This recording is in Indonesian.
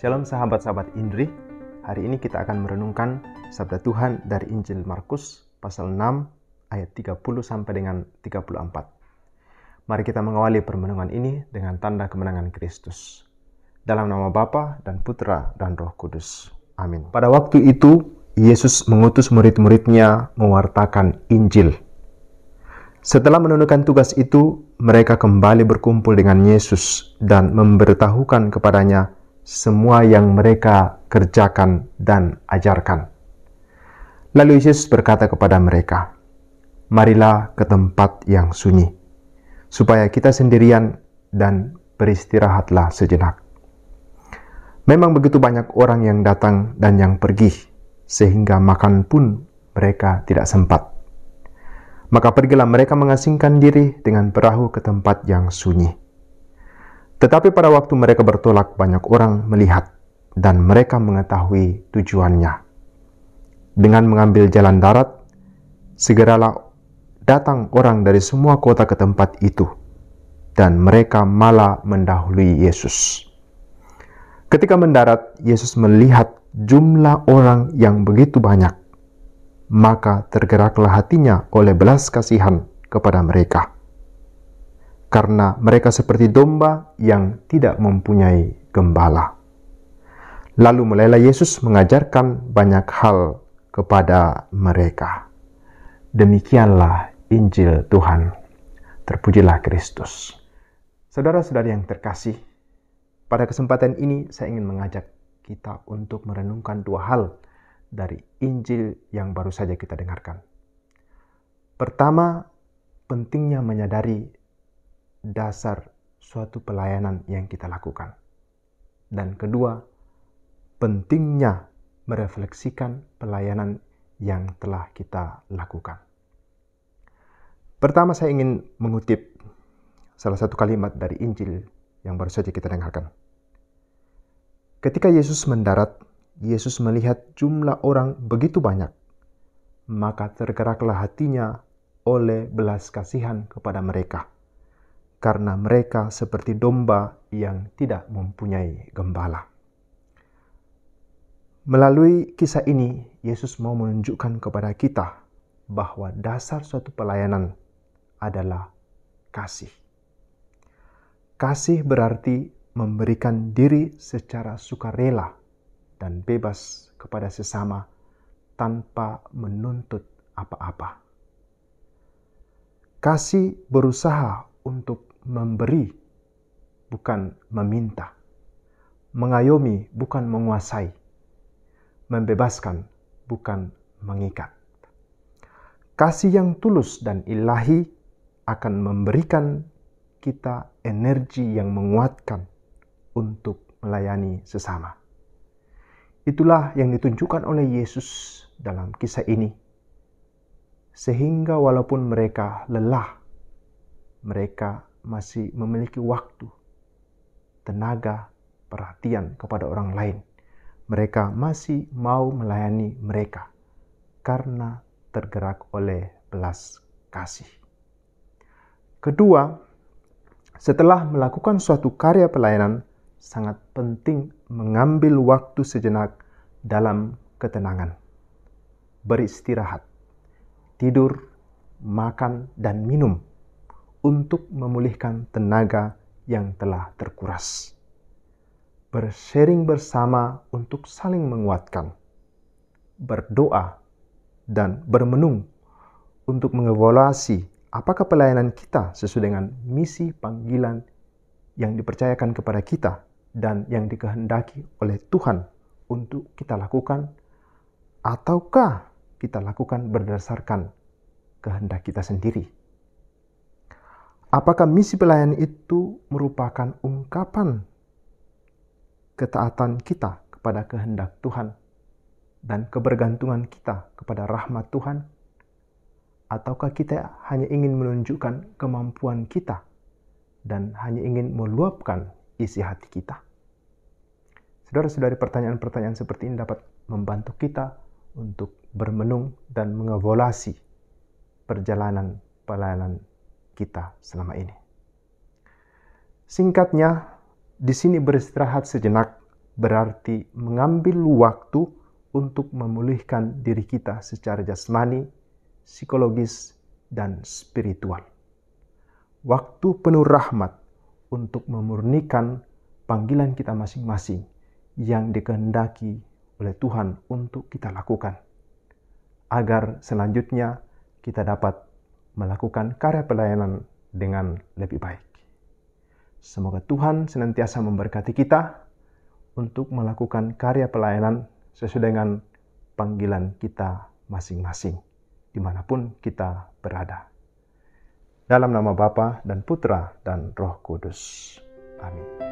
Shalom sahabat-sahabat Indri. Hari ini kita akan merenungkan sabda Tuhan dari Injil Markus pasal 6 ayat 30 sampai dengan 34. Mari kita mengawali permenungan ini dengan tanda kemenangan Kristus. Dalam nama Bapa dan Putra dan Roh Kudus. Amin. Pada waktu itu, Yesus mengutus murid-muridnya mewartakan Injil. Setelah menunaikan tugas itu, mereka kembali berkumpul dengan Yesus dan memberitahukan kepadanya semua yang mereka kerjakan dan ajarkan. Lalu Yesus berkata kepada mereka, "Marilah ke tempat yang sunyi, supaya kita sendirian dan beristirahatlah sejenak." Memang begitu banyak orang yang datang dan yang pergi, sehingga makan pun mereka tidak sempat. Maka pergilah mereka mengasingkan diri dengan perahu ke tempat yang sunyi. Tetapi pada waktu mereka bertolak, banyak orang melihat dan mereka mengetahui tujuannya. Dengan mengambil jalan darat, segeralah datang orang dari semua kota ke tempat itu, dan mereka malah mendahului Yesus. Ketika mendarat, Yesus melihat jumlah orang yang begitu banyak, maka tergeraklah hatinya oleh belas kasihan kepada mereka, karena mereka seperti domba yang tidak mempunyai gembala. Lalu mulailah Yesus mengajarkan banyak hal kepada mereka. Demikianlah Injil Tuhan. Terpujilah Kristus. Saudara-saudari yang terkasih, pada kesempatan ini saya ingin mengajak kita untuk merenungkan dua hal dari Injil yang baru saja kita dengarkan. Pertama, pentingnya menyadari dasar suatu pelayanan yang kita lakukan. Dan kedua, pentingnya merefleksikan pelayanan yang telah kita lakukan. Pertama, saya ingin mengutip salah satu kalimat dari Injil yang baru saja kita dengarkan. Ketika Yesus mendarat, Yesus melihat jumlah orang begitu banyak, maka tergeraklah hatinya oleh belas kasihan kepada mereka, karena mereka seperti domba yang tidak mempunyai gembala. Melalui kisah ini, Yesus mau menunjukkan kepada kita bahwa dasar suatu pelayanan adalah kasih. Kasih berarti memberikan diri secara sukarela dan bebas kepada sesama tanpa menuntut apa-apa. Kasih berusaha untuk memberi, bukan meminta. Mengayomi, bukan menguasai. Membebaskan, bukan mengikat. Kasih yang tulus dan ilahi akan memberikan kita energi yang menguatkan untuk melayani sesama. Itulah yang ditunjukkan oleh Yesus dalam kisah ini. Sehingga walaupun mereka lelah, mereka masih memiliki waktu, tenaga, perhatian kepada orang lain. Mereka masih mau melayani mereka karena tergerak oleh belas kasih. Kedua, setelah melakukan suatu karya pelayanan, sangat penting mengambil waktu sejenak dalam ketenangan. Beristirahat, tidur, makan, dan minum untuk memulihkan tenaga yang telah terkuras. Bersharing bersama untuk saling menguatkan. Berdoa dan bermenung untuk mengevaluasi apakah pelayanan kita sesuai dengan misi panggilan yang dipercayakan kepada kita dan yang dikehendaki oleh Tuhan untuk kita lakukan, ataukah kita lakukan berdasarkan kehendak kita sendiri. Apakah misi pelayanan itu merupakan ungkapan ketaatan kita kepada kehendak Tuhan dan kebergantungan kita kepada rahmat Tuhan? Ataukah kita hanya ingin menunjukkan kemampuan kita dan hanya ingin meluapkan isi hati kita? Saudara-saudari, pertanyaan-pertanyaan seperti ini dapat membantu kita untuk bermenung dan mengevaluasi perjalanan pelayanan kita selama ini. Singkatnya, di sini beristirahat sejenak berarti mengambil waktu untuk memulihkan diri kita secara jasmani, psikologis, dan spiritual. Waktu penuh rahmat untuk memurnikan panggilan kita masing-masing yang dikehendaki oleh Tuhan untuk kita lakukan, agar selanjutnya kita dapat melakukan karya pelayanan dengan lebih baik. Semoga Tuhan senantiasa memberkati kita untuk melakukan karya pelayanan sesuai dengan panggilan kita masing-masing, dimanapun kita berada. Dalam nama Bapa dan Putra dan Roh Kudus. Amin.